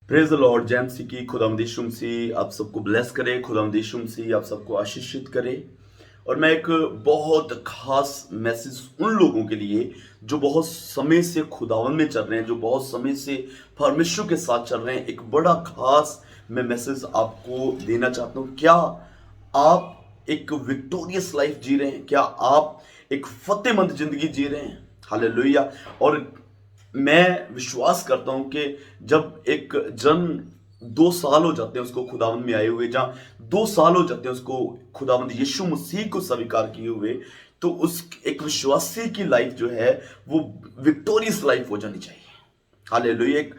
Praise the Lord. जैमसी की खुदावंद यीशु मसीह आप सबको ब्लेस करे, खुदावंद यीशु मसीह आप सबको आशीषित करे। और मैं एक बहुत खास मैसेज उन लोगों के लिए जो बहुत समय से खुदावंद में चल रहे हैं, जो बहुत समय से परमेश्वर के साथ चल रहे हैं, एक बड़ा खास मैं मैसेज आपको देना चाहता हूँ। क्या आप एक विक्टोरियस लाइफ जी रहे हैं? क्या आप एक फतेहमंद जिंदगी जी रहे हैं? हालेलुया। और मैं विश्वास करता हूं कि जब एक जन 2 साल हो जाते हैं उसको खुदावंद में आए हुए, जहां 2 साल हो जाते हैं उसको खुदावंद यीशु मसीह को स्वीकार किए हुए, तो उस एक विश्वासी की लाइफ जो है वो विक्टोरियस लाइफ हो जानी चाहिए। हालेलुया। एक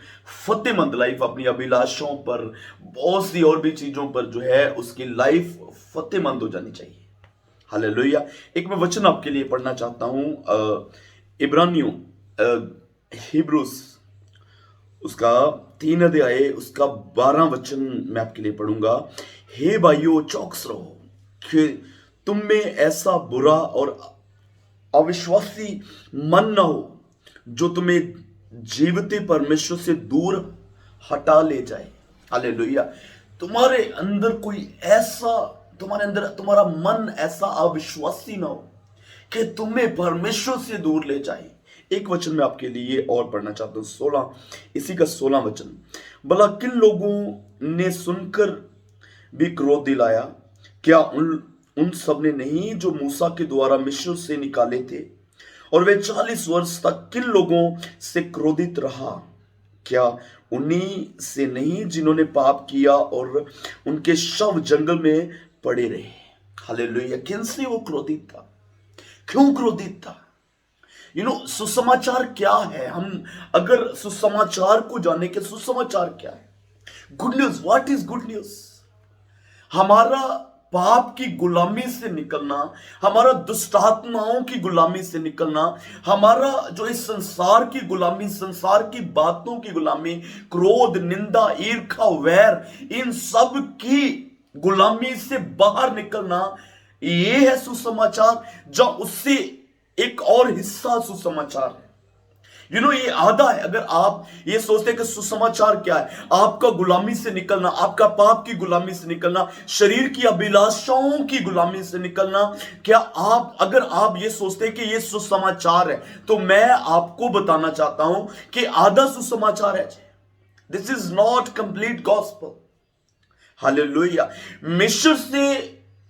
फतेहमंद लाइफ, अपनी अभिलाषाओं पर, बहुत सी और भी चीजों पर जो है उसकी लाइफ फतेहमंद हो जानी चाहिए। हालेलुया। एक मैं वचन आपके लिए पढ़ना चाहता हूं, इब्रानियों, हिब्रूस उसका 3 अध्याय उसका 12 वचन मैं आपके लिए पढ़ूंगा। हे भाइयों, चौकस रहो कि तुम में ऐसा बुरा और अविश्वासी मन न हो जो तुम्हें जीवते परमेश्वर से दूर हटा ले जाए। हालेलुया। तुम्हारे अंदर कोई ऐसा, तुम्हारे अंदर तुम्हारा मन ऐसा अविश्वासी ना हो कि तुम्हें परमेश्वर से दूर ले जाए। एक वचन मैं आपके लिए और पढ़ना चाहता हूं, 16, इसी का 16 वचन। भला किन लोगों ने सुनकर भी क्रोध दिलाया? क्या उन उन सब ने नहीं जो मूसा के द्वारा मिस्र से निकाले थे? और वे 40 वर्ष तक किन लोगों से क्रोधित रहा? क्या उन्हीं से नहीं जिन्होंने पाप किया और उनके शव जंगल में पड़े रहे? हालेलुया। किन से वो क्रोधित था? क्यों क्रोधित था? सुसमाचार क्या है? हम अगर सुसमाचार को जाने के, सुसमाचार क्या है? Good news. What is good news? हमारा पाप की गुलामी से निकलना, हमारा दुष्ट आत्माओं की गुलामी से निकलना, हमारा जो इस संसार की गुलामी, संसार की बातों की गुलामी, क्रोध, निंदा, ईर्ष्या, वैर, इन सब की गुलामी से बाहर निकलना, ये है सुसमाचार। जो उससे एक और हिस्सा सुसमाचार है। ये आधा है। अगर आप ये सोचते हैं कि सुसमाचार क्या है, आपका गुलामी से निकलना, आपका पाप की गुलामी से निकलना, शरीर की अभिलाषाओं की गुलामी से निकलना, क्या आप, अगर आप ये सोचते हैं कि ये सुसमाचार है, तो मैं आपको बताना चाहता हूं कि आधा सुसमाचार है। This is not complete gospel. Hallelujah. मिस्र से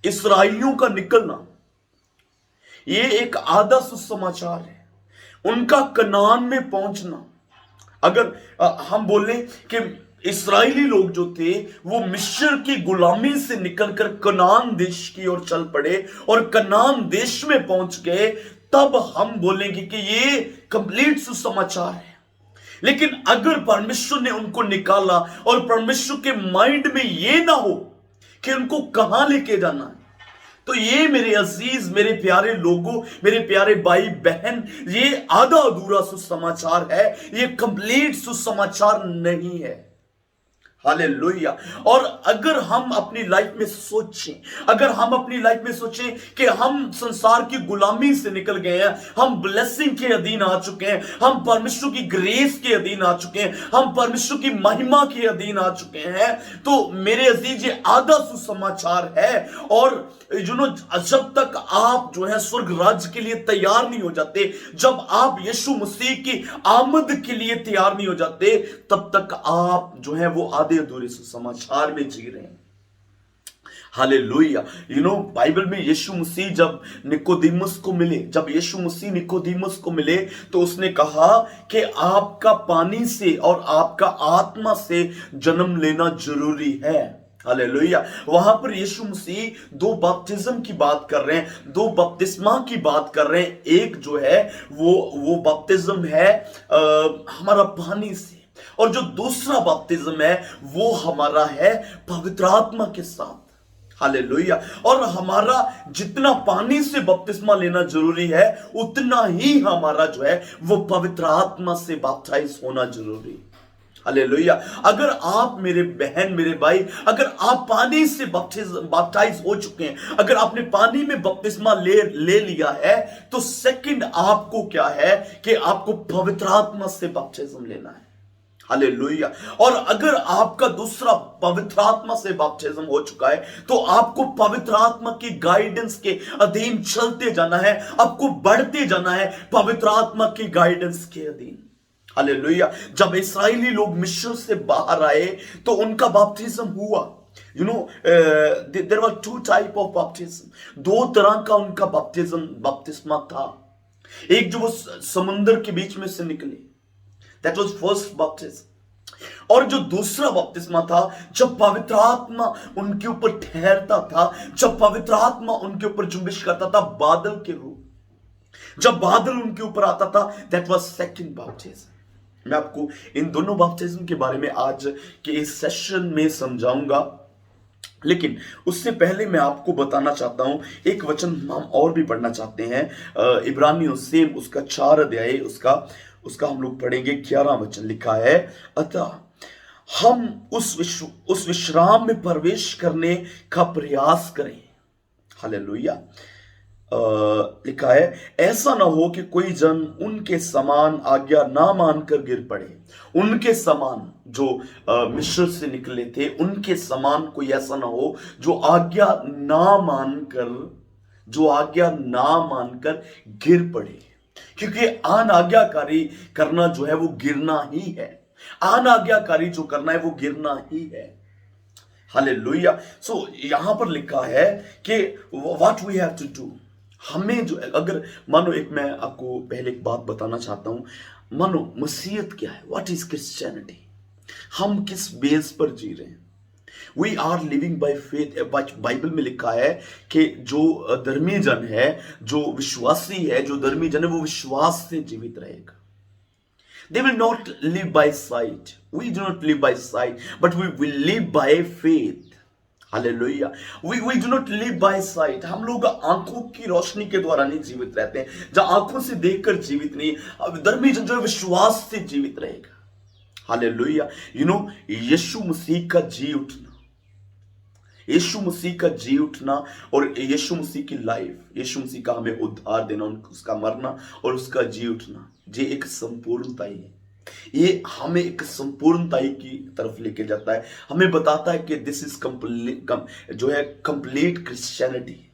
इस्राएलियों का निकलना, ये एक आधा सुसमाचार है। उनका कनान में पहुंचना, अगर हम बोले कि इस्राएली लोग जो थे वो मिस्र की गुलामी से निकलकर कनान देश की ओर चल पड़े और कनान देश में पहुंच गए, तब हम बोलेंगे कि ये कंप्लीट सुसमाचार है। लेकिन अगर परमेश्वर ने उनको निकाला और परमेश्वर के माइंड में ये ना हो कि उनको कहां लेके जाना है, तो ये मेरे अजीज, मेरे प्यारे लोगों, मेरे प्यारे भाई बहन, ये आधा अधूरा सुसमाचार है। ये कंप्लीट सुसमाचार नहीं है। हालेलुया। और अगर हम अपनी लाइफ में सोचें, अगर हम अपनी लाइफ में सोचें कि हम संसार की गुलामी से निकल गए हैं, हम ब्लेसिंग के अधीन आ चुके हैं, हम परमेश्वर की ग्रेस के अधीन आ चुके हैं, हम परमेश्वर की महिमा के अधीन आ चुके हैं, तो मेरे अजीज ये आधा सुसमाचार है। और जब तक आप जो है स्वर्ग राज्य के लिए तैयार नहीं हो जाते, जब आप यीशु मसीह की आमद के लिए तैयार नहीं हो जाते, तब तक आप जो है वो आधे अधूरे सुसमाचार में जी रहे हैं। हालेलुया। बाइबल में यीशु मसीह जब निकोदेमुस को मिले, जब यीशु मसीह निकोदेमुस को मिले, तो उसने कहा कि आपका पानी से और आपका आत्मा से जन्म लेना जरूरी है। हालेलुया। वहां पर यीशु मसीह 2 बपतिस्म की बात कर रहे हैं, 2 बपतिस्मा की बात कर रहे हैं। एक जो है वो बपतिस्म है हमारा पानी से, और जो दूसरा बपतिस्म है वो हमारा है पवित्र आत्मा के साथ। हालेलुया। और हमारा जितना पानी से बपतिस्मा लेना जरूरी है, उतना ही हमारा जो है वो पवित्र आत्मा से बपटाइज होना जरूरी है। हालेलुया। अगर आप मेरे बहन, मेरे भाई, अगर आप पानी से बपटाइज हो चुके हैं, अगर आपने पानी में बपतिस्मा ले लिया है, तो सेकंड आपको क्या है कि आपको पवित्र आत्मा से बपतिस्म लेना है। हालेलुया। और अगर आपका दूसरा पवित्र आत्मा से बपतिस्म हो चुका है, तो आपको पवित्र आत्मा की गाइडेंस के अधीन चलते जाना है, आपको बढ़ते जाना है पवित्र आत्मा की गाइडेंस के अधीन। हालेलुया। जब इस्राएली लोग मिस्र से बाहर आए तो उनका बपतिस्म हुआ। You know, there were two type of बपतिस्म, दो तरह का उनका बपतिस्मा था। एक जो वो समुद्र के बीच में से निकले, दैट वाज फर्स्ट बपतिस्म। और जो दूसरा बपतिस्मा था, जब पवित्र आत्मा उनके ऊपर ठहरता था, जब पवित्र आत्मा उनके ऊपर जुम्बिश करता था बादल के रूप, जब बादल उनके ऊपर आता था, दैट वाज सेकंड बपतिस्म। मैं आपको इन दोनों बपतिस्म के बारे में आज के इस सेशन में समझाऊंगा, लेकिन उससे पहले मैं आपको बताना चाहता हूं, एक वचन हम और भी पढ़ना चाहते हैं। इब्रानियों सेम उसका 4 अध्याय, उसका हम लोग पढ़ेंगे 11 वचन। लिखा है, अतः हम उस विश्राम में प्रवेश करने का प्रयास करें। हालेलुया। लिखा है, ऐसा ना हो कि कोई जन उनके समान आज्ञा ना मानकर गिर पड़े। उनके समान जो मिस्र से निकले थे, उनके समान कोई ऐसा ना हो जो आज्ञा ना मानकर गिर पड़े। क्योंकि अनाज्ञाकारी करना जो है वो गिरना ही है। अनाज्ञाकारी जो करना है वो गिरना ही है। हालेलुया। सो यहां पर लिखा है कि what we have to do, हमें जो, अगर मानो, एक मैं आपको पहले एक बात बताना चाहता हूं, मानो मसीहत क्या है, व्हाट इज क्रिश्चियनिटी, हम किस बेस पर जी रहे हैं। We are living by faith. Bible में लिखा है कि जो धर्मी जन है, जो विश्वासी है, जो धर्मी जन है, वो विश्वास से जीवित रहेगा। They will not live by sight. We do not live by sight, but we will live by faith. Hallelujah. we do not live by sight. हम लोग आंखों की रोशनी के द्वारा नहीं जीवित रहते हैं, जहां आंखों से देखकर जीवित नहीं। अब धर्मी जन जो है विश्वास से जीवित रहेगा। हालेलुया। यू नो, यीशु मसीह का जी उठना, यीशु मसीह का जी उठना और यीशु मसीह की लाइफ, यीशु मसीह का हमें उद्धार देना, उसका मरना और उसका जी उठना, ये एक संपूर्णता ही है। ये हमें एक संपूर्णता की तरफ लेके जाता है, हमें बताता है कि दिस इज जो है कंप्लीट क्रिश्चियनिटी।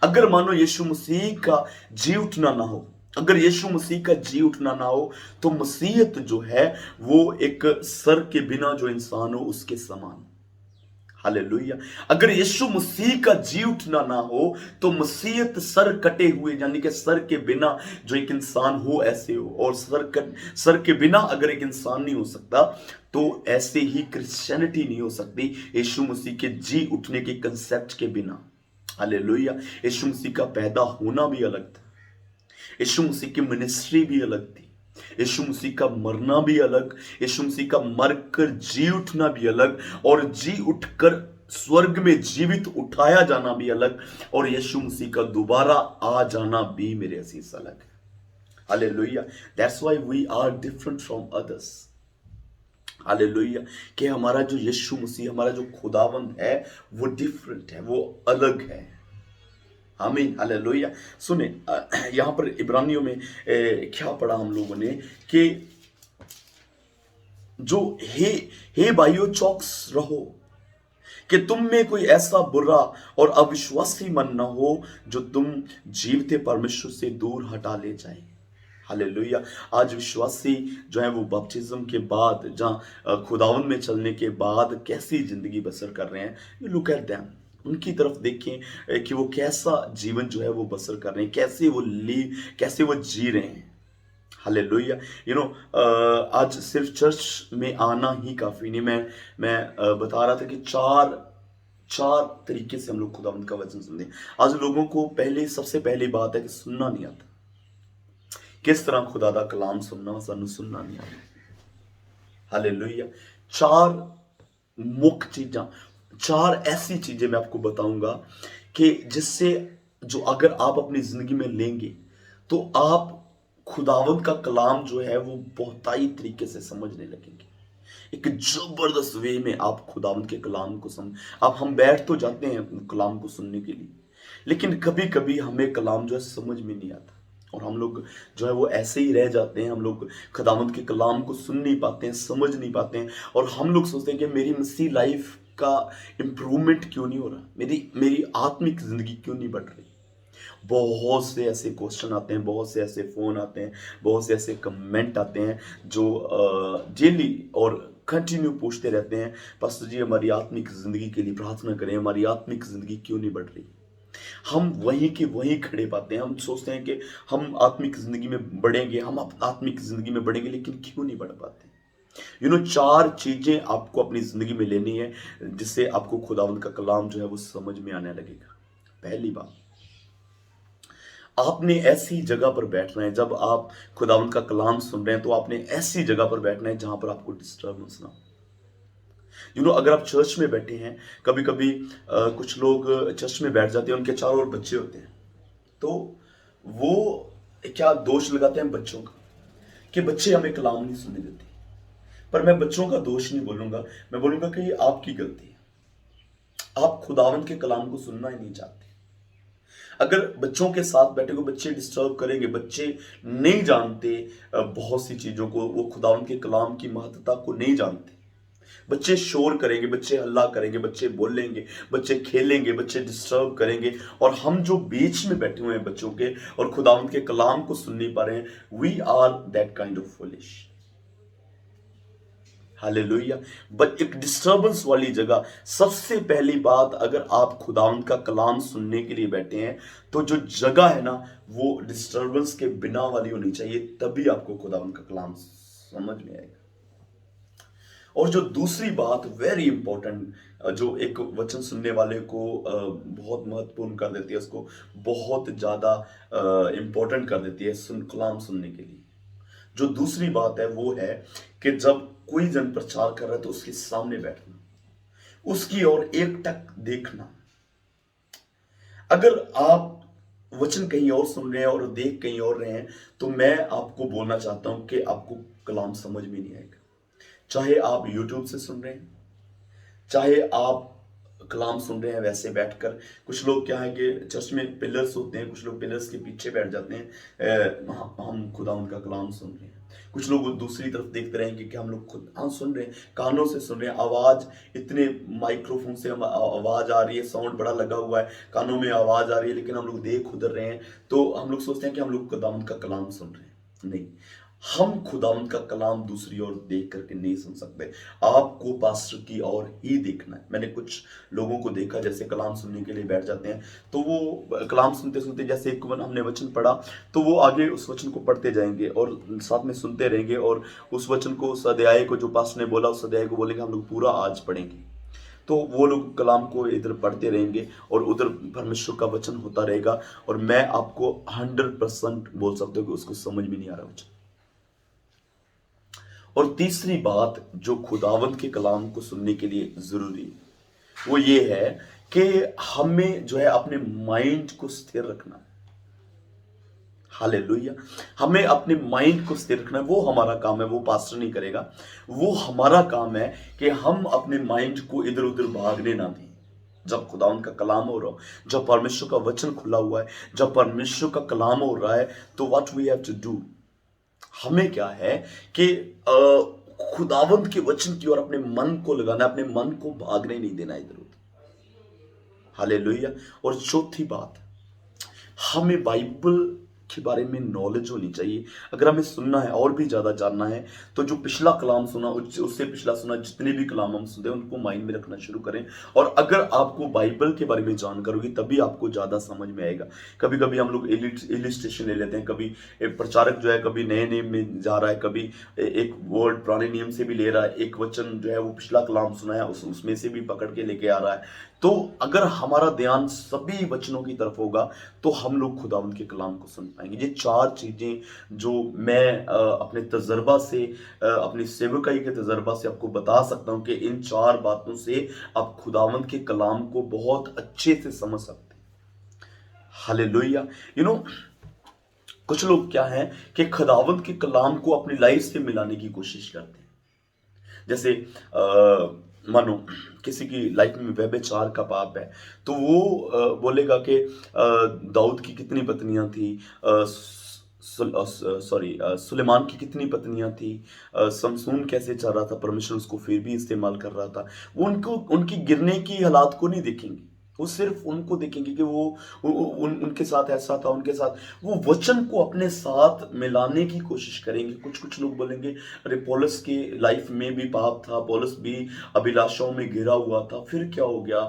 अगर मानो यीशु मसीह का जी उठना ना हो, अगर यीशु मसीह का जी उठना ना हो, तो मसीहत जो है वो एक सर के बिना जो इंसान हो उसके समान। हालेलुया। अगर यीशु मसीह का जी उठना ना हो, तो मसीहत सर कटे हुए, यानी कि सर के बिना जो एक इंसान हो ऐसे हो। और सर के बिना अगर एक इंसान नहीं हो सकता, तो ऐसे ही क्रिश्चियनिटी नहीं हो सकती यीशु मसीह के जी उठने के कंसेप्ट के बिना। हालेलुया। यीशु मसीह का पैदा होना भी अलग था, यीशु मसीह की मिनिस्ट्री भी अलग थी, यीशु मसीह का मरना भी अलग, यीशु मसीह का मरकर जी उठना भी अलग, और जी उठकर स्वर्ग में जीवित उठाया जाना भी अलग, और यीशु मसीह का दोबारा आ जाना भी मेरे अजीज अलग है। Hallelujah. That's why we are different from others. Hallelujah. कि हमारा जो यीशु मसीह, हमारा जो खुदावंद है, वो डिफरेंट है, वो अलग है। आमीन। हालेलुया। सुने, यहां पर इब्रानियों में क्या पढ़ा हम लोगों ने कि जो हे भाइयों, चौकस रहो कि तुम में कोई ऐसा बुरा और अविश्वासी मन न हो जो तुम जीवते परमेश्वर से दूर हटा ले जाए। हालेलुया। आज विश्वासी जो है वो बपतिस्म के बाद, जहां खुदावन में चलने के बाद कैसी जिंदगी बसर कर रहे हैं, यू लुक एट देम, उनकी तरफ देखें कि वो कैसा जीवन जो है वो बसर कर रहे हैं, कैसे वो जी रहे हैं। हालेलुया। यू नो, आज सिर्फ चर्च में आना ही काफी नहीं। मैं बता रहा था कि चार तरीके से हम लोग खुदावंद का वचन सुनते हैं। आज लोगों को सबसे पहली बात है कि सुनना नहीं आता। किस तरह खुदा दा कलाम सुनना, सानू सुनना नहीं आता। हालेलुया। 4 मुख्य चीजां, 4 ऐसी चीजें मैं आपको बताऊंगा कि जिससे, जो अगर आप अपनी जिंदगी में लेंगे, तो आप खुदावंद का कलाम जो है वो बहुताई तरीके से समझने लगेंगे। एक जबरदस्त वे में आप खुदावंद के कलाम को हम बैठ तो जाते हैं कलाम को सुनने के लिए, लेकिन कभी कभी हमें कलाम जो है समझ में नहीं आता। और हम लोग जो है वो ऐसे ही रह जाते हैं। हम लोग खुदावंद के कलाम को सुन नहीं पाते हैं, समझ नहीं पाते हैं, और हम लोग सोचते हैं कि मेरी मसीह लाइफ का इम्प्रूवमेंट क्यों नहीं हो रहा, मेरी मेरी आत्मिक ज़िंदगी क्यों नहीं बढ़ रही। बहुत से ऐसे क्वेश्चन आते हैं, बहुत से ऐसे फ़ोन आते हैं, बहुत से ऐसे कमेंट आते हैं जो डेली और कंटिन्यू पूछते रहते हैं, पास्टर जी हमारी आत्मिक ज़िंदगी के लिए प्रार्थना करें, हमारी आत्मिक ज़िंदगी क्यों नहीं बढ़ रही। हम वहीं के वहीं खड़े पाते हैं, हम सोचते हैं कि हम आत्मिक ज़िंदगी में बढ़ेंगे, हम आत्मिक ज़िंदगी में बढ़ेंगे, लेकिन क्यों नहीं बढ़ पाते। चार चीज़ें आपको अपनी ज़िंदगी में लेनी है जिससे आपको खुदावंद का कलाम जो है वो समझ में आने लगेगा। पहली बात, आपने ऐसी जगह पर बैठना है, जब आप खुदावंद का कलाम सुन रहे हैं तो आपने ऐसी जगह पर बैठना है जहां पर आपको डिस्टर्बेंस ना हो। अगर आप चर्च में बैठे हैं, कभी कभी कुछ लोग चर्च में बैठ जाते हैं, उनके चारों ओर बच्चे होते हैं, तो वो क्या दोष लगाते हैं बच्चों का कि बच्चे हमें कलाम नहीं सुनने देते। पर मैं बच्चों का दोष नहीं बोलूंगा, मैं बोलूंगा कि ये आपकी गलती है, आप खुदावंद के कलाम को सुनना ही नहीं चाहते। अगर बच्चों के साथ बैठे को बच्चे डिस्टर्ब करेंगे, बच्चे नहीं जानते बहुत सी चीज़ों को, वो खुदावंद के कलाम की महत्ता को नहीं जानते। बच्चे शोर करेंगे, बच्चे हल्ला करेंगे, बच्चे बोलेंगे, बच्चे खेलेंगे, बच्चे डिस्टर्ब करेंगे, और हम जो बीच में बैठे हुए हैं बच्चों के और खुदावंद के कलाम को सुन नहीं पा रहे हैं, we are that kind of foolish. Hallelujah. But एक डिस्टर्बेंस वाली जगह, सबसे पहली बात, अगर आप खुदावंद का कलाम सुनने के लिए बैठे हैं तो जो जगह है ना, वो डिस्टर्बेंस के बिना वाली होनी चाहिए, तभी आपको खुदावंद का कलाम समझ में आएगा। और जो दूसरी बात वेरी इंपॉर्टेंट, जो एक वचन सुनने वाले को बहुत महत्वपूर्ण कर देती है, उसको बहुत ज़्यादा इंपॉर्टेंट कर देती है कलाम सुनने के लिए, जो दूसरी बात है वो है कि जब कोई जन प्रचार कर रहा है तो उसके सामने बैठना, उसकी ओर एकटक देखना। अगर आप वचन कहीं और सुन रहे हैं और देख कहीं और रहे हैं, तो मैं आपको बोलना चाहता हूं कि आपको कलाम समझ में नहीं आएगा। चाहे आप यूट्यूब से सुन रहे हैं, चाहे आप कलाम सुन रहे हैं वैसे बैठकर। कुछ लोग क्या है कि चर्च में पिलर्स होते हैं, कुछ लोग पिलर्स के पीछे बैठ जाते हैं, हम खुदा उनका कलाम सुन रहे हैं। कुछ लोग दूसरी तरफ देखते रहेंगे कि हम लोग खुद सुन रहे हैं, कानों से सुन रहे हैं, आवाज इतने माइक्रोफोन से हम आवाज आ रही है, साउंड बड़ा लगा हुआ है, कानों में आवाज आ रही है, लेकिन हम लोग देख उधर रहे हैं, तो हम लोग सोचते हैं कि हम लोग खुदावंद का कलाम सुन रहे हैं। नहीं, हम खुदावंद का कलाम दूसरी ओर देख करके नहीं सुन सकते, आपको पास्टर की ओर ही देखना है। मैंने कुछ लोगों को देखा जैसे कलाम सुनने के लिए बैठ जाते हैं, तो वो कलाम सुनते सुनते, जैसे एक हमने वचन पढ़ा, तो वो आगे उस वचन को पढ़ते जाएंगे और साथ में सुनते रहेंगे, और उस वचन को, उस अध्याय को जो पास्टर ने बोला, उस अध्याय को बोलेंगे हम लोग पूरा आज पढ़ेंगे। तो वो लोग कलाम को इधर पढ़ते रहेंगे और उधर परमेश्वर का वचन होता रहेगा, और मैं आपको 100% बोल सकता हूँ कि उसको समझ में नहीं आ रहा वचन। और तीसरी बात जो खुदावंद के कलाम को सुनने के लिए जरूरी है, वो ये है कि हमें जो है अपने माइंड को स्थिर रखना है। हालेलुया। हमें अपने माइंड को स्थिर रखना है, वो हमारा काम है, वो पास्टर नहीं करेगा। वो हमारा काम है कि हम अपने माइंड को इधर उधर भागने ना दें। जब खुदावंद का कलाम हो रहा हो, जब परमेश्वर का वचन खुला हुआ है, जब परमेश्वर का कलाम हो रहा है, तो what we have to do, हमें क्या है कि खुदावंद के वचन की ओर अपने मन को लगाना, अपने मन को भागने नहीं देना इधर उधर। हालेलुया। और चौथी बात, हमें बाइबल के बारे में नॉलेज होनी चाहिए। अगर हमें सुनना है और भी ज़्यादा जानना है, तो जो पिछला कलाम सुना, उससे पिछला सुना, जितने भी कलाम हम सुनते हैं उनको माइंड में रखना शुरू करें। और अगर आपको बाइबल के बारे में जानकारी होगी, तभी आपको ज़्यादा समझ में आएगा। कभी कभी हम लोग इलिस्ट्रेशन ले लेते हैं, कभी एक प्रचारक जो है कभी नए नियम में जा रहा है, कभी एक वर्ड पुराने नियम से भी ले रहा है, एक वचन जो है वो पिछला कलाम सुना है उसमें से भी पकड़ के लेके आ रहा है। तो अगर हमारा ध्यान सभी वचनों की तरफ होगा, तो हम लोग खुदावंद के कलाम को सुन पाएंगे। ये चार चीज़ें जो मैं अपने तजर्बा से, अपनी सेवकाई के तजर्बा से आपको बता सकता हूँ कि इन चार बातों से आप खुदावंद के कलाम को बहुत अच्छे से समझ सकते हैं। हालेलुया। कुछ लोग क्या है कि खुदावंद के कलाम को अपनी लाइफ से मिलाने की कोशिश करते हैं। जैसे मानो किसी की लाइफ में व्यभिचार का पाप है, तो वो बोलेगा कि दाऊद की कितनी पत्नियां थी, सुलेमान की कितनी पत्नियां थी, समसून कैसे चल रहा था, परमेश्वर उसको फिर भी इस्तेमाल कर रहा था। वो उनको उनकी गिरने की हालात को नहीं देखेंगे, वो सिर्फ उनको देखेंगे कि वो उनके साथ ऐसा था, उनके साथ वो वचन को अपने साथ मिलाने की कोशिश करेंगे। कुछ कुछ लोग बोलेंगे अरे पौलुस के लाइफ में भी पाप था, पौलुस भी अभिलाषाओं में घिरा हुआ था, फिर क्या हो गया।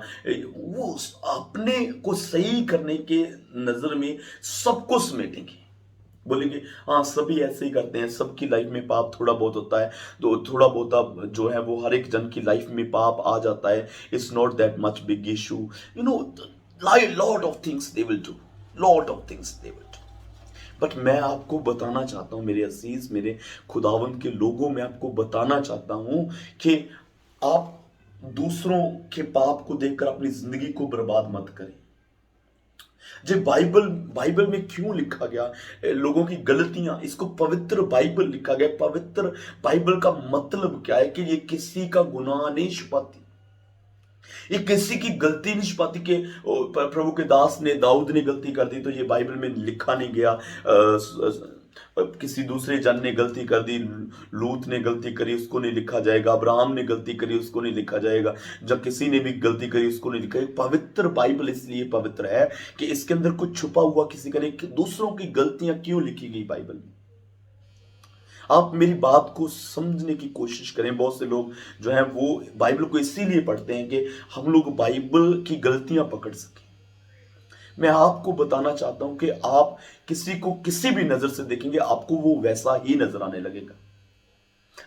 वो अपने को सही करने के नजर में सबको समेटेंगे, बोलेंगे हाँ सभी ऐसे ही करते हैं, सबकी लाइफ में पाप थोड़ा बहुत होता है, तो थोड़ा बहुत जो है वो हर एक जन की लाइफ में पाप आ जाता है, it's not that much big issue, you know, lot of things they will do, lot of things they will do. But मैं आपको बताना चाहता हूं मेरे अजीज, मेरे खुदावंद के लोगों, मैं आपको बताना चाहता हूं कि आप दूसरों के पाप को देखकर अपनी जिंदगी को बर्बाद मत करें। जो बाइबल बाइबल में क्यों लिखा गया लोगों की गलतियां, इसको पवित्र बाइबल लिखा गया। पवित्र बाइबल का मतलब क्या है कि ये किसी का गुनाह नहीं छुपाती, ये किसी की गलती नहीं छुपाती कि प्रभु के दास ने, दाऊद ने गलती कर दी तो ये बाइबल में लिखा नहीं गया। किसी दूसरे जन ने गलती कर दी, लूत ने गलती करी, उसको नहीं लिखा जाएगा। अब्राहम ने गलती करी, उसको नहीं लिखा जाएगा। जब किसी ने भी गलती करी उसको नहीं लिखा। पवित्र बाइबल इसलिए पवित्र है कि इसके अंदर कुछ छुपा हुआ किसी का नहीं, कि दूसरों की गलतियां क्यों लिखी गई बाइबल में। आप मेरी बात को समझने की कोशिश करें। बहुत से लोग जो है वो बाइबल को इसीलिए पढ़ते हैं कि हम लोग बाइबल की गलतियां पकड़ सकें। मैं आपको बताना चाहता हूं कि आप किसी को किसी भी नजर से देखेंगे, आपको वो वैसा ही नजर आने लगेगा।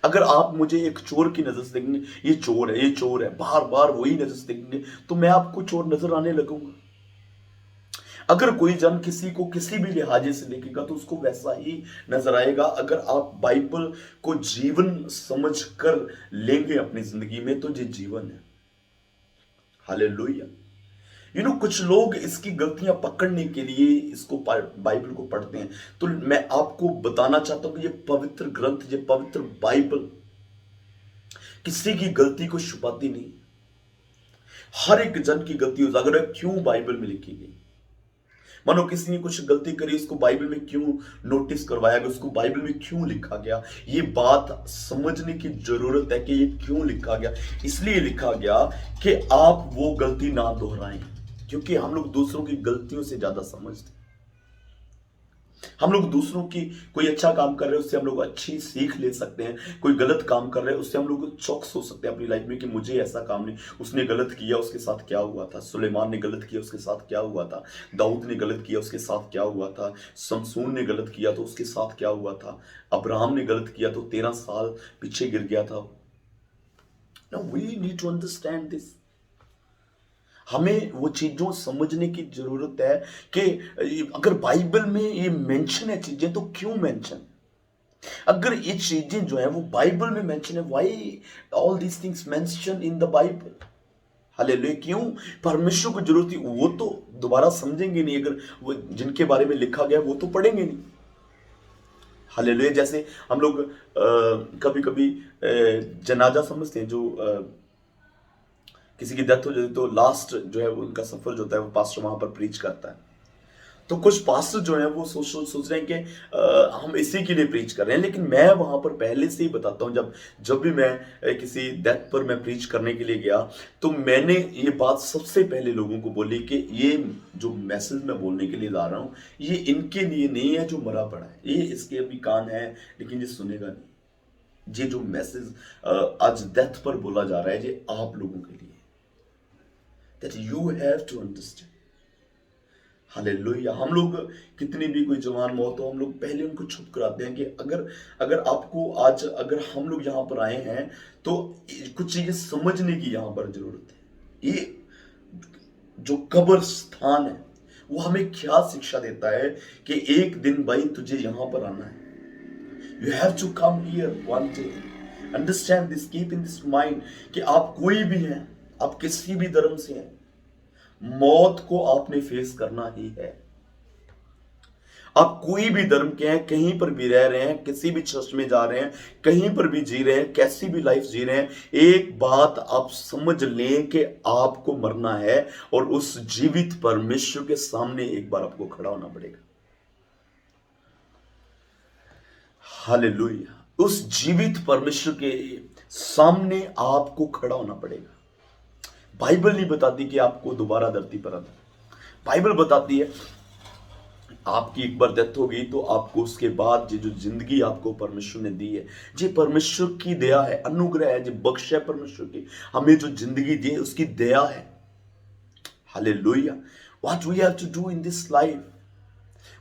अगर आप मुझे एक चोर की नजर से देखेंगे, ये चोर है, ये चोर है, बार बार वही नजर से देखेंगे, तो मैं आपको चोर नजर आने लगूंगा। अगर कोई जन किसी को किसी भी लिहाजे से देखेगा तो उसको वैसा ही नजर आएगा। अगर आप बाइबल को जीवन समझ कर लेंगे अपनी जिंदगी में तो ये जीवन है। हालेलुया। कुछ लोग इसकी गलतियां पकड़ने के लिए इसको बाइबल को पढ़ते हैं। तो मैं आपको बताना चाहता हूं कि ये पवित्र ग्रंथ, ये पवित्र बाइबल किसी की गलती को छुपाती नहीं, हर एक जन की गलती उजागर है। क्यों बाइबल में लिखी गई? मानो किसी ने कुछ गलती करी, उसको बाइबल में क्यों नोटिस करवाया गया, उसको बाइबल में क्यों लिखा गया, ये बात समझने की जरूरत है कि ये क्यों लिखा गया। इसलिए लिखा गया कि आप वो गलती ना दोहराएं, क्योंकि हम लोग दूसरों की गलतियों से ज्यादा समझते हैं। हम लोग दूसरों की, कोई अच्छा काम कर रहे हैं उससे हम लोग अच्छी सीख ले सकते हैं, कोई गलत काम कर रहे हैं उससे हम लोग चौकस हो सकते हैं अपनी लाइफ में कि मुझे ऐसा काम नहीं, उसने गलत किया, उसके साथ क्या हुआ था। सुलेमान ने गलत किया, उसके साथ क्या हुआ था। दाऊद ने गलत किया, उसके साथ क्या हुआ था। समसून ने गलत किया तो उसके साथ क्या हुआ था। अब्राहम ने गलत किया तो 13 साल पीछे गिर गया था। Now we need to understand this. हमें वो चीजों समझने की जरूरत है कि अगर बाइबल में ये मेंशन है चीजें तो क्यों मेंशन, अगर ये चीजें जो है वो बाइबल में मेंशन है, why all these things mention in the Bible. Hallelujah. क्यों परमेश्वर को जरूरत थी, वो तो दोबारा समझेंगे नहीं, अगर वो जिनके बारे में लिखा गया वो तो पढ़ेंगे नहीं। हालेलुया। जैसे हम लोग कभी कभी जनाजा समझते हैं, जो किसी की डेथ हो जाती तो लास्ट जो है उनका सफर जो होता है वो पास्टर वहां पर प्रीच करता है। तो कुछ पास्टर जो है वो सोच रहे हैं कि हम इसी के लिए प्रीच कर रहे हैं, लेकिन मैं वहां पर पहले से ही बताता हूं, जब भी मैं किसी डेथ पर मैं प्रीच करने के लिए गया तो मैंने ये बात सबसे पहले लोगों को बोली कि ये जो मैसेज मैं बोलने के लिए ला रहा हूं ये इनके लिए नहीं है जो मरा पड़ा है, ये इसके अभी कान है लेकिन ये सुनेगा नहीं। ये जो मैसेज आज डेथ पर बोला जा रहा है ये आप लोगों के लिए, that you have to understand. Hallelujah. हम लोग कितनी भी कोई जवान मौत हो, हम लोग पहले उनको छुप कराते हैं कि अगर आपको आज, अगर हम लोग यहाँ पर आए हैं तो कुछ चीजें समझने की यहाँ पर जरूरत है। ये जो कब्र स्थान है वो हमें क्या शिक्षा देता है कि एक दिन भाई तुझे यहाँ पर आना है। You have to come here one day. Understand this, keep in this mind कि आप कोई भी हैं, आप किसी भी धर्म से हैं, मौत को आपने फेस करना ही है। आप कोई भी धर्म के हैं, कहीं पर भी रह रहे हैं, किसी भी चर्च में जा रहे हैं, कहीं पर भी जी रहे हैं, कैसी भी लाइफ जी रहे हैं, एक बात आप समझ लें कि आपको मरना है और उस जीवित परमेश्वर के सामने एक बार आपको खड़ा होना पड़ेगा। हालेलुया। उस जीवित परमेश्वर के सामने आपको खड़ा होना पड़ेगा। बाइबल नहीं बताती कि आपको दोबारा धरती पर आना। बाइबल बताती है आपकी एक बार डेथ होगी तो आपको उसके बाद ये जो जिंदगी आपको परमेश्वर ने दी है, ये परमेश्वर की दया है, अनुग्रह है, जो बख्श है परमेश्वर की, हमें जो जिंदगी दी है उसकी दया है। Hallelujah. What we have to do in this life.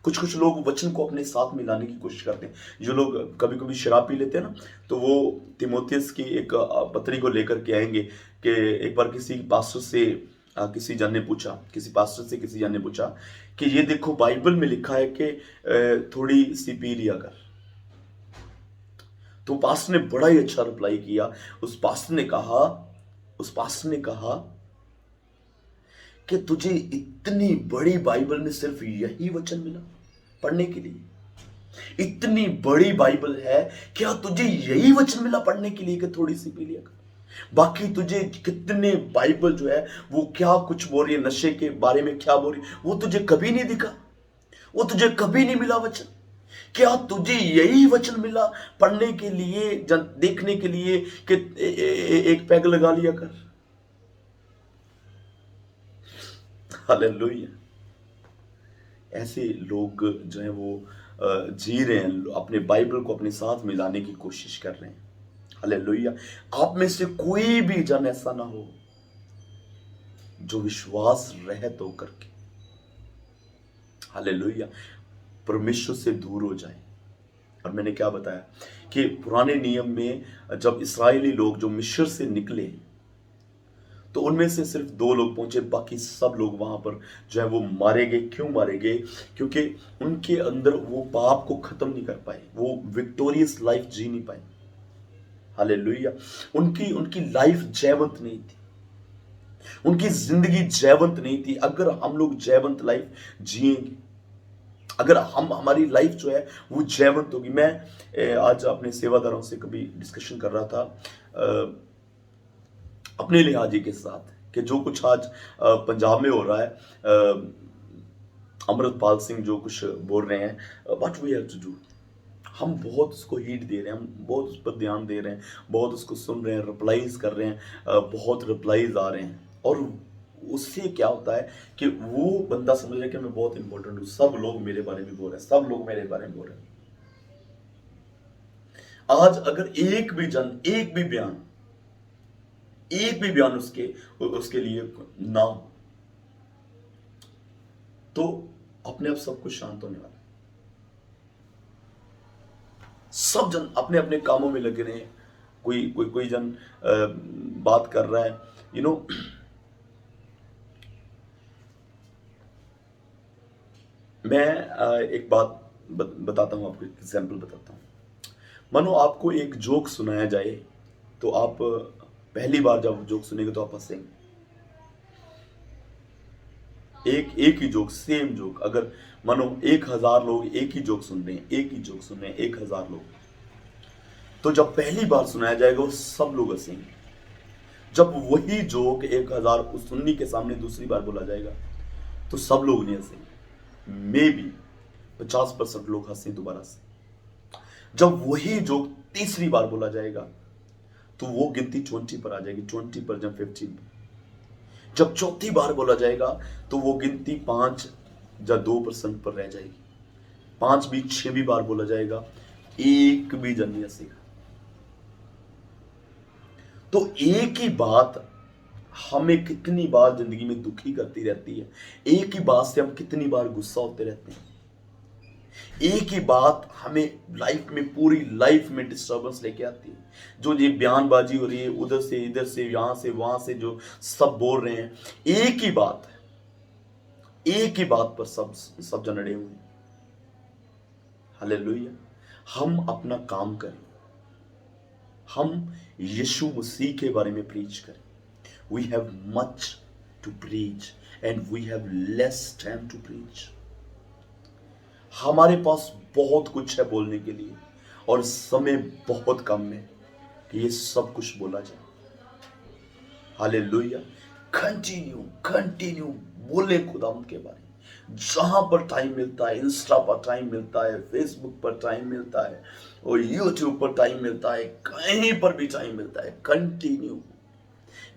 कुछ कुछ लोग वचन को अपने साथ मिलाने की कोशिश करते हैं। जो लोग कभी कभी शराब पी लेते हैं ना, तो वो तिमोथियस की एक पत्री को लेकर के आएंगे कि एक बार किसी पास्टर से किसी पास्टर से किसी जन ने पूछा कि ये देखो बाइबल में लिखा है कि थोड़ी सी पी लिया कर। तो पास्टर ने बड़ा ही अच्छा रिप्लाई किया। उस पास्टर ने कहा कि तुझे इतनी बड़ी बाइबल में सिर्फ यही वचन मिला पढ़ने के लिए? इतनी बड़ी बाइबल है, क्या तुझे यही वचन मिला पढ़ने के लिए कि थोड़ी सी पी लिया कर? बाकी तुझे कितने बाइबल जो है वो क्या कुछ बोल रही है, नशे के बारे में क्या बोल रही है, वो तुझे कभी नहीं दिखा, वो तुझे कभी नहीं मिला वचन। क्या तुझे यही वचन मिला पढ़ने के लिए, देखने के लिए कि एक पैग लगा लिया कर? हालेलुया। ऐसे लोग जो है वो जी रहे हैं, अपने बाइबल को अपने साथ मिलाने की कोशिश कर रहे हैं। हालेलुया। आप में से कोई भी जन ऐसा ना हो जो विश्वास रहित होकर के, हालेलुया, परमेश्वर से दूर हो जाए। और मैंने क्या बताया कि पुराने नियम में जब इस्राएली लोग जो मिस्र से निकले तो उनमें से सिर्फ 2 लोग पहुंचे, बाकी सब लोग वहां पर जो है वो मारे गए। क्यों मारे गए? क्योंकि उनके अंदर वो पाप को खत्म नहीं कर पाए, वो विक्टोरियस लाइफ जी नहीं पाए। हालेलुया। उनकी उनकी लाइफ जयवंत नहीं थी, उनकी जिंदगी जयवंत नहीं थी। अगर हम लोग जयवंत लाइफ जिएंगे, अगर हमारी लाइफ जो है वो जयवंत होगी। मैं आज अपने सेवादारों से कभी डिस्कशन कर रहा था अपने लिहाजी के साथ कि जो कुछ आज पंजाब में हो रहा है, अमृतपाल सिंह जो कुछ बोल रहे हैं, what we have to do. हम बहुत उसको हीट दे रहे हैं, हम बहुत उस पर ध्यान दे रहे हैं, बहुत उसको सुन रहे हैं, रिप्लाईज कर रहे हैं, बहुत रिप्लाईज आ रहे हैं। और उससे क्या होता है कि वो बंदा समझ रहा है कि मैं बहुत इंपॉर्टेंट हूँ, सब लोग मेरे बारे में बोल रहे हैं, सब लोग मेरे बारे में बोल रहे हैं। आज अगर एक भी बयान उसके उसके लिए ना हो तो अपने आप सब कुछ शांत होने वाला है। सब जन अपने अपने कामों में लगे रहे हैं। कोई जन बात कर रहा है, यू नो। मैं एक बात बताता हूँ आपको, एग्जाम्पल बताता हूँ। मानो आपको एक जोक सुनाया जाए तो आप पहली बार जब जोक सुनेंगे तो आप हंसेंगे। एक ही जोक, सेम जोक, अगर मानो 1000 लोग एक ही जोक सुन रहे हैं, 1000 लोग, तो जब पहली बार सुनाया जाएगा वो सब लोग हंसेंगे। जब वही जोक 1000 सुन्नी के सामने दूसरी बार बोला जाएगा तो सब लोग नहीं हंसेंगे, मे बी 50% लोग हंसे दोबारा से। जब वही जोक तीसरी बार बोला जाएगा तो वो गिनती 20 पर आ जाएगी, 20 पर, जब 15 पर। जब चौथी बार बोला जाएगा तो वो गिनती 5 या 2% पर रह जाएगी। 5वीं 6वीं बार बोला जाएगा, एक भी जन नहीं हंसेगा। तो एक ही बात हमें कितनी बार जिंदगी में दुखी करती रहती है, एक ही बात से हम कितनी बार गुस्सा होते रहते हैं, एक ही बात हमें लाइफ में, पूरी लाइफ में डिस्टर्बेंस लेके आती है। जो ये बयानबाजी हो रही है, उधर से इधर से, यहां से वहां से, जो सब बोल रहे हैं, एक ही बात है, एक ही बात पर सब जन अड़े हुए हैं। हालेलुया। हम अपना काम करें, हम यीशु मसीह के बारे में प्रीच करें। We have much to preach and we have less time to preach. हमारे पास बहुत कुछ है बोलने के लिए और समय बहुत कम है कि ये सब कुछ बोला जाए। हालेलुया। कंटिन्यू कंटिन्यू बोले खुदावंद के बारे में, जहां पर टाइम मिलता है, इंस्टा पर टाइम मिलता है, फेसबुक पर टाइम मिलता है और यूट्यूब पर टाइम मिलता है, कहीं पर भी टाइम मिलता है, continue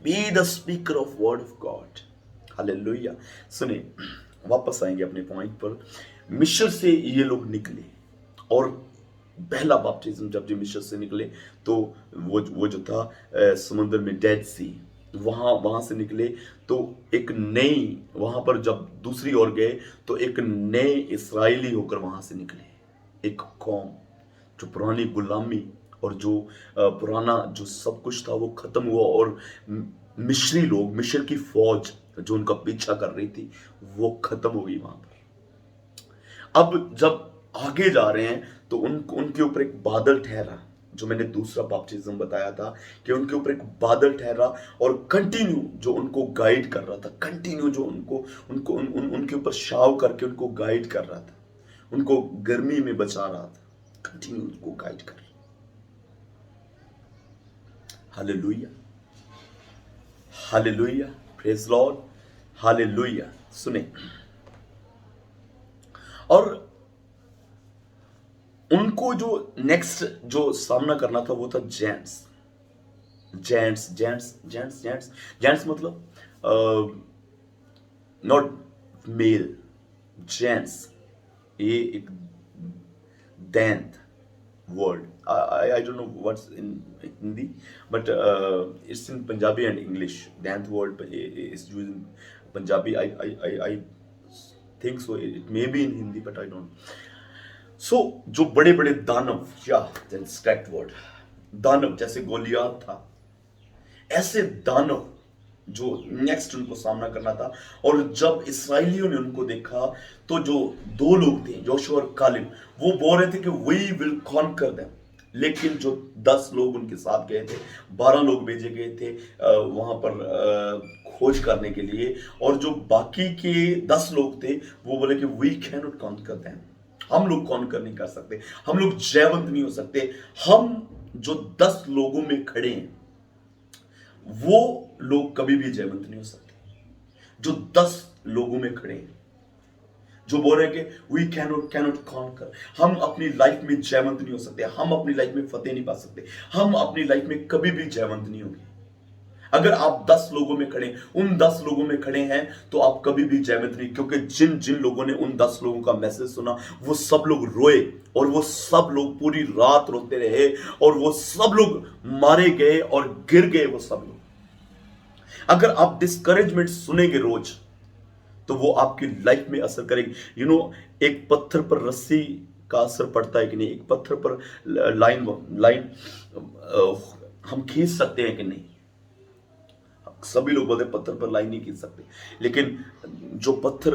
be the speaker of word of God. Hallelujah. सुने, वापस आएंगे अपने पॉइंट पर। मिस्र से ये लोग निकले और पहला बपतिस्म जब जो मिस्र से निकले तो वो जो था समुद्र में डेड सी, वहां वहां से निकले तो एक नई, वहां पर जब दूसरी ओर गए तो एक नए इसराइली होकर वहां से निकले। एक कौम जो पुरानी गुलामी और जो पुराना जो सब कुछ था वो खत्म हुआ और मिस्री लोग, मिस्र की फौज जो उनका पीछा कर रही थी वो खत्म हो गई वहां पर। अब जब आगे जा रहे हैं तो उनके ऊपर एक बादल ठहरा, जो मैंने दूसरा बपतिस्म बताया था कि उनके ऊपर एक बादल ठहरा और कंटिन्यू जो उनको गाइड कर रहा था, कंटिन्यू जो उनको उनको उन, उन, उनके ऊपर शाव करके उनको गाइड कर रहा था, उनको गर्मी में बचा रहा था, कंटिन्यू उनको गाइड कर रहा। Hallelujah, hallelujah, praise Lord, hallelujah. सुने, और उनको जो नेक्स्ट जो सामना करना था वो था gents. Gents gents gents gents gents मतलब नॉट मेल, जेंट्स, ये एक दैंत word. I don't know what's in Hindi, but it's in Punjabi and English. Dant word is used in Punjabi. I think so. It may be in Hindi, but I don't. So जो बड़े बड़े दानव, या that's correct word, दानव जैसे Goliath था, ऐसे दानव जो नेक्स्ट उनको सामना करना था। और जब इसराइलियों ने उनको देखा तो जो दो लोग थे, जोशुआ और कालेब, वो बोल रहे थे कि वी विल कॉन्कर देम। लेकिन जो 10 लोग उनके साथ गए थे, 12 लोग भेजे गए थे वहां पर खोज करने के लिए, और जो बाकी के 10 लोग थे वो बोले कि we can not conquer them, हम लोग कॉन्कर नहीं कर सकते, हम लोग जयवंत नहीं हो सकते। हम जो 10 लोगों में खड़े हैं वो लोग कभी भी जयवंत नहीं हो सकते। जो 10 लोगों में खड़े हैं, जो बोल रहे हैं कि वी कैनोट कॉन्कर, हम अपनी लाइफ में जयवंत नहीं हो सकते, हम अपनी लाइफ में फतेह नहीं पा सकते, हम अपनी लाइफ में कभी भी जयवंत नहीं होंगे। अगर आप 10 लोगों में खड़े, उन 10 लोगों में खड़े हैं तो आप कभी भी जयवंत नहीं, क्योंकि जिन जिन लोगों ने उन 10 लोगों का मैसेज सुना वो सब लोग रोए, और वो सब लोग पूरी रात रोते रहे, और वो सब लोग मारे गए और गिर गए वो सब लोग। अगर आप डिस्करेजमेंट सुनेंगे रोज तो वो आपकी लाइफ में असर करेगी। एक पत्थर पर रस्सी का असर पड़ता है कि नहीं, एक पत्थर पर लाइन लाइन हम खींच सकते हैं कि नहीं। सभी लोग बोलते हैं पत्थर पर लाइन नहीं खींच सकते, लेकिन जो पत्थर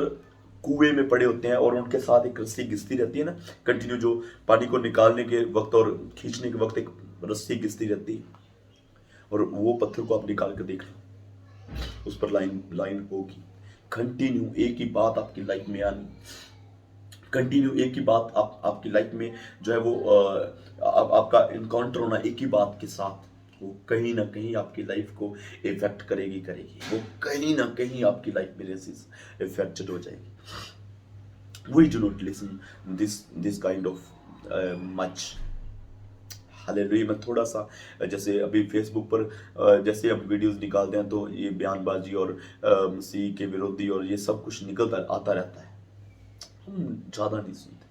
कुएं में पड़े होते हैं और उनके साथ एक रस्सी घिसती रहती है ना, कंटिन्यू, जो पानी को निकालने के वक्त और खींचने के वक्त एक रस्सी घिसती रहती है, और वो पत्थर को आप निकाल कर देख लो, उस पर लाइन लाइन होगी। कंटिन्यू एक ही बात आपकी लाइफ में आनी, कंटिन्यू एक ही बात आपकी लाइफ में जो है वो आपका इनकाउंटर होना एक ही बात के साथ, वो कहीं ना कहीं आपकी लाइफ को इफेक्ट करेगी, वो कहीं ना कहीं आपकी लाइफ में इफेक्टेड हो जाएगी। We do not listen this kind of much. Hallelujah. मैं थोड़ा सा, जैसे अभी फेसबुक पर जैसे हम वीडियोस निकालते हैं तो ये बयानबाजी और मसीह के विरोधी और ये सब कुछ निकलता आता रहता है, हम ज़्यादा नहीं सुनते,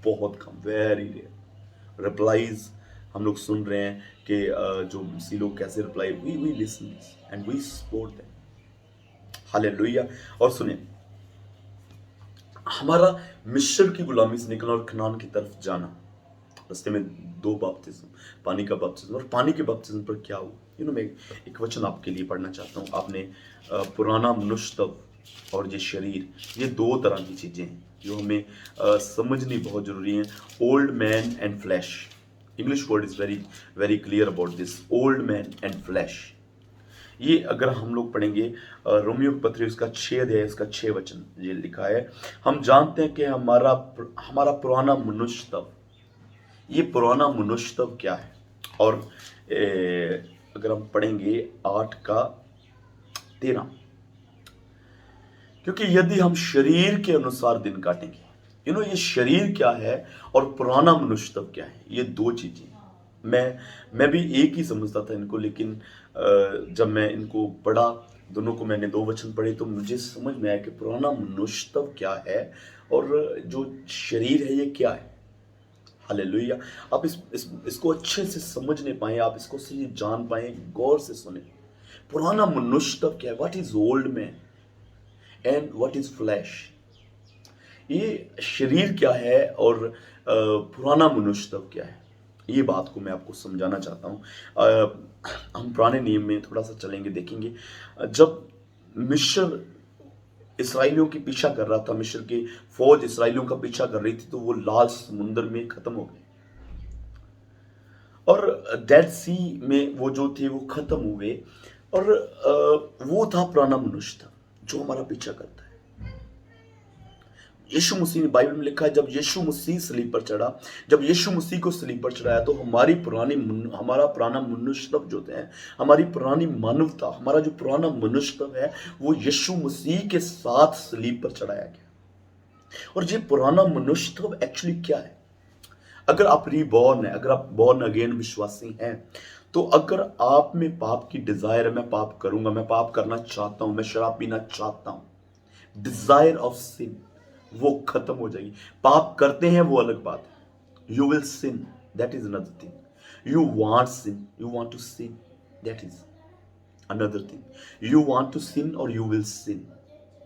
बहुत कम, वेरी रेयर। रिप्लाईज हम लोग सुन रहे हैं कि जो मसीह लोग कैसे reply, we listen and we support them. Hallelujah. और सुने, हमारा मिस्र की गुलामी से निकलना और कनान की तरफ जाना, रास्ते में 2 बपतिस्म, पानी का बपतिस्म, और पानी के बपतिस्म पर क्या हुआ। मैं एक वचन आपके लिए पढ़ना चाहता हूँ। आपने पुराना मनुष्य और ये शरीर, ये 2 तरह की चीजें हैं जो हमें समझनी बहुत जरूरी है। Old man and flash, English word is very very clear about this, old man and flash. ये अगर हम लोग पढ़ेंगे रोमियो की पत्री उसका 6 अध्याय इसका 6 वचन, ये लिखा है, हम जानते हैं कि हमारा पुराना मनुष्य, ये पुराना मनुष्य क्या है। और अगर हम पढ़ेंगे 8 का 13, क्योंकि यदि हम शरीर के अनुसार दिन काटेंगे, ये शरीर क्या है और पुराना मनुष्य तब क्या है, ये दो चीजें। मैं भी एक ही समझता था इनको, लेकिन जब मैं इनको पढ़ा, दोनों को मैंने दो वचन पढ़े, तो मुझे समझ में आया कि पुराना मनुष्य तब क्या है और जो शरीर है ये क्या है। हालेलुया। आप इसको अच्छे से समझ नहीं पाए, आप इसको सही जान पाए, गौर से सुने। पुराना मनुष्य तब क्या है, what is old man and what is flash. ये शरीर क्या है और पुराना मनुष्य तब क्या है, ये बात को मैं आपको समझाना चाहता हूँ। हम पुराने नियम में थोड़ा सा चलेंगे, देखेंगे। जब मिस्र इसराइलियों की पीछा कर रहा था, मिस्र की फौज इसराइलियों का पीछा कर रही थी, तो वो लाल समुद्र में खत्म हो गए और डेड सी में वो जो थे वो खत्म हुए। और वो था पुराना मनुष्य था जो हमारा पीछा करता है। यीशु मसीह ने, बाइबल में लिखा है, जब यीशु मसीह सलीब पर चढ़ा, जब यीशु मसीह को सलीब पर चढ़ाया, तो हमारा पुराना मनुष्यत्व जो है, हमारी पुरानी मानवता, हमारा जो पुराना मनुष्यत्व है, वो यीशु मसीह के साथ सलीब पर चढ़ाया गया। और ये पुराना मनुष्यत्व एक्चुअली क्या है? अगर आप रीबॉर्न है, अगर आप बॉर्न अगेन विश्वासी हैं, तो अगर आप में पाप की डिजायर है, मैं पाप करूंगा, मैं पाप करना चाहता हूं, मैं शराब पीना चाहता हूं, डिजायर ऑफ सिन वो खत्म हो जाएगी। पाप करते हैं वो अलग बात है, you will sin, that is another thing. You want sin, you want to sin, that is another thing. You want to sin और यू विल सिन,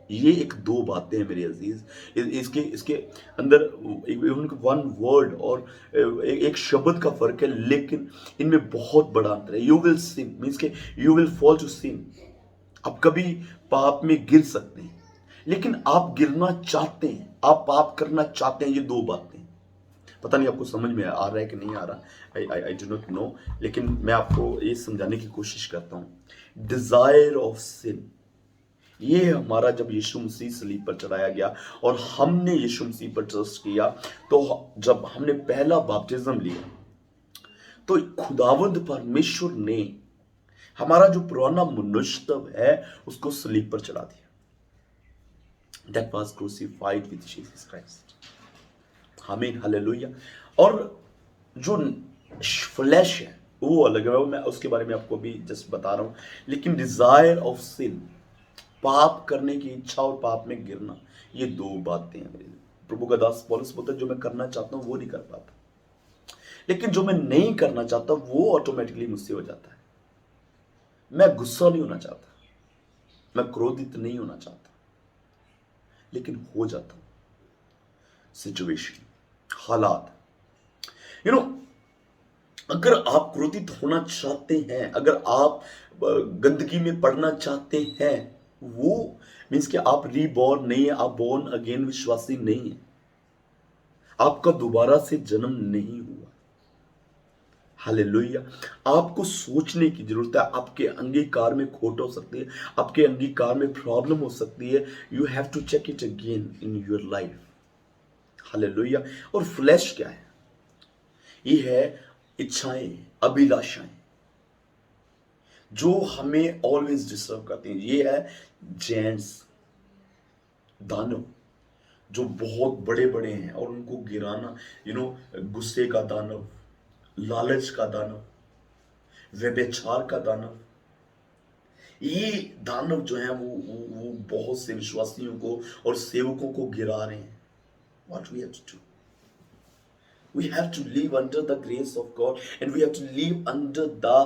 ये एक दो बातें हैं मेरे अजीज। इसके इसके अंदर वन वर्ड और एक शब्द का फर्क है, लेकिन इनमें बहुत बड़ा अंतर है। यू विल सिन मीन्स के you will fall to sin. आप कभी पाप में गिर सकते हैं, लेकिन आप गिरना चाहते हैं, आप पाप करना चाहते हैं, ये दो बातें। पता नहीं आपको समझ में आ रहा है कि नहीं आ रहा, आई डू नॉट नो, लेकिन मैं आपको ये समझाने की कोशिश करता हूं। डिजायर ऑफ सिन, ये हमारा जब यीशु मसीह सलीब पर चढ़ाया गया और हमने यीशु मसीह पर ट्रस्ट किया, तो जब हमने पहला बपतिस्म लिया, तो खुदावंद परमेश्वर ने हमारा जो पुराना मनुष्यत्व है उसको सलीब पर चढ़ा दिया। That was crucified with Jesus Christ. आमीन, हालेलुया। और जो फ्लैश है वो अलग है, मैं उसके बारे में आपको अभी जस्ट बता रहा हूं। लेकिन डिजायर ऑफ सिन, पाप करने की इच्छा और पाप में गिरना, ये दो बातें हैं मेरे। प्रभु का दास पौलुस बोलता है, जो मैं करना चाहता हूं वो नहीं कर पाता, लेकिन जो मैं नहीं करना चाहता वो ऑटोमेटिकली मुझसे हो जाता है। मैं गुस्सा नहीं होना चाहता, मैं क्रोधित नहीं होना चाहता, लेकिन हो जाता हूं। सिचुएशन, हालात, यू नो, अगर आप क्रोधित होना चाहते हैं, अगर आप गंदगी में पड़ना चाहते हैं, वो मीन्स कि आप रीबॉर्न नहीं है, आप बोर्न अगेन विश्वासी नहीं है, आपका दोबारा से जन्म नहीं हुआ। हालेलुया। आपको सोचने की जरूरत है। आपके अंगीकार में खोट हो सकती है, आपके अंगीकार में प्रॉब्लम हो सकती है। You have to check it again in your life. Hallelujah. और फ्लैश क्या है? ये है इच्छाएं, अभिलाषाएं, जो हमें ऑलवेज डिस्टर्ब करती हैं। ये है जेंट्स, दानव, जो बहुत बड़े बड़े हैं और उनको गिराना, गुस्से का दानव, लालच का दानव, व्यभिचार का दानव। ये दानव जो है वो बहुत से विश्वासियों को और सेवकों को गिरा रहे हैं। What we have to do? We have to live under the grace of God and we have to live under the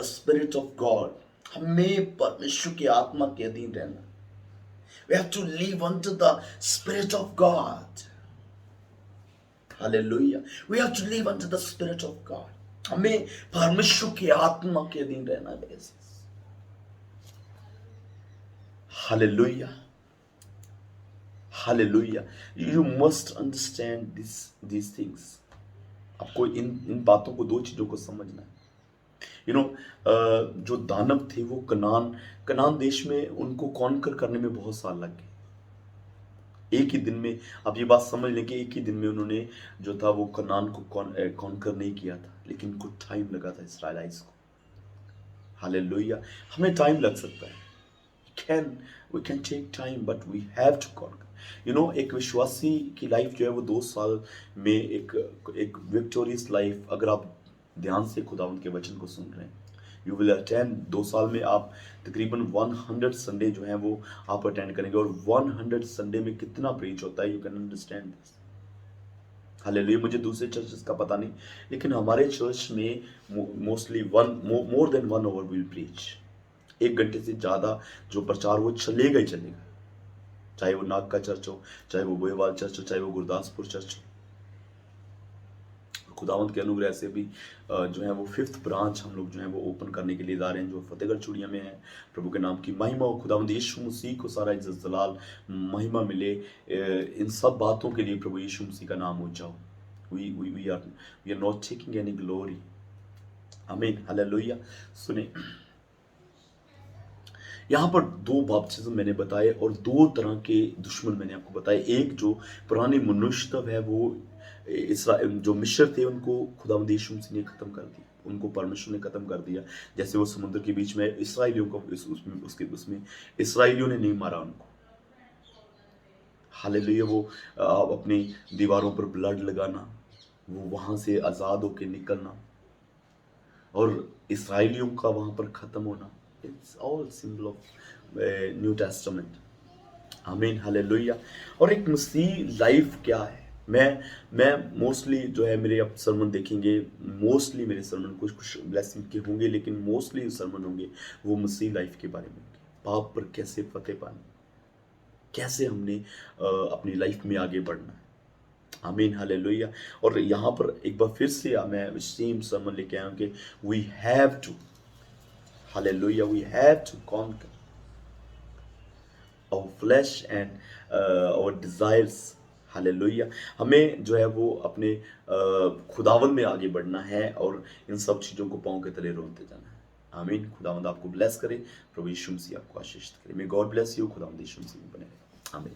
Spirit of God. हमें परमेश्वर की आत्मा के अधीन रहना। We have to live under the Spirit of God. Hallelujah. We have to live under the Spirit of God. हमें परमेश्वर की आत्मा के अधीन रहना है। Hallelujah. Hallelujah. You must understand these things. आपको इन बातों को, दो चीजों को समझना है। जो दानव थे वो कनान देश में, उनको कॉन्कर करने में बहुत साल लग गए। एक ही दिन में, आप ये बात समझ लें कि एक ही दिन में उन्होंने जो था वो कनान को कॉन्कर नहीं किया था, लेकिन उनको टाइम लगा था इसराइलाइज को। हालेलुया। हमें टाइम लग सकता है, can we can take time but we have to conquer. एक विश्वासी की लाइफ जो है वो 2 साल में एक विक्टोरियस लाइफ, अगर आप ध्यान से खुदावंद के वचन को सुन रहे हैं, यू विल अटेंड 2 साल में आप तकरीबन 100 संडे जो है वो आप अटेंड करेंगे। और 100 संडे में कितना प्रीच होता है, you can understand this. Hallelujah. मुझे दूसरे चर्चेस का पता नहीं, लेकिन हमारे चर्च में mostly more than 1 hour will preach. 1 घंटे से ज़्यादा जो प्रचार वो चलेगा ही चलेगा, चाहे वो नाग का चर्च हो, चाहे वो गोहेवाल चर्च हो, चाहे वो गुरदासपुर चर्च हो। खुदावंत के अनुग्रह से भी जो है वो 5th ब्रांच हम लोग जो है वो ओपन करने के लिए जा रहे हैं, जो फतेहगढ़ चूड़िया में है। प्रभु के नाम की महिमा हो। खुदावंत यीशु मसीह को सारा इज्जत जलाल महिमा मिले। इन सब बातों के लिए प्रभु यीशु मसीह का नाम ऊंचा हो। We are not taking any glory. आमीन, हालेलुया। सुने, यहाँ पर 2 बपतिस्म मैंने बताए और 2 तरह के दुश्मन मैंने आपको बताए। एक जो पुराने मनुष्य है, वो इसराइल जो मिस्र थे उनको खुदावंद यीशु मसीह ने खत्म कर दिया, उनको परमेश्वर ने खत्म कर दिया। जैसे वो समुद्र के बीच में इसराइलियों को उसमें इसराइलियों ने नहीं मारा उनको। हालेलुया। वो अपनी दीवारों पर ब्लड लगाना, वो वहां से आजाद होकर निकलना और इसराइलियों का वहां पर खत्म होना, it's all symbol of new testament. आमीन, हालेलुया। और एक मसीह लाइफ क्या है, मैं मोस्टली जो है मेरे आप सरमन देखेंगे, मोस्टली मेरे सरमन कुछ ब्लेसिंग के होंगे, लेकिन मोस्टली सरमन होंगे वो मसीह लाइफ के बारे में होंगे। पाप पर कैसे फतेह पानी, कैसे हमने अपनी लाइफ में आगे बढ़ना है। आमीन, हालेलुया। और यहाँ पर एक बार फिर से मैं सेम सरमन लेके आया हूँ कि we have to, hallelujah, we have to conquer our flesh and our desires. Hallelujah. हमें जो है वो अपने खुदावंद में आगे बढ़ना है और इन सब चीज़ों को पाँव के तले रोते जाना है। आमीन। खुदावंद आपको ब्लेस करे, प्रभु यीशु मसीह आपको आशीष करे। May God bless you. खुदावंद यीशु मसीह में बने रहे। आमीन।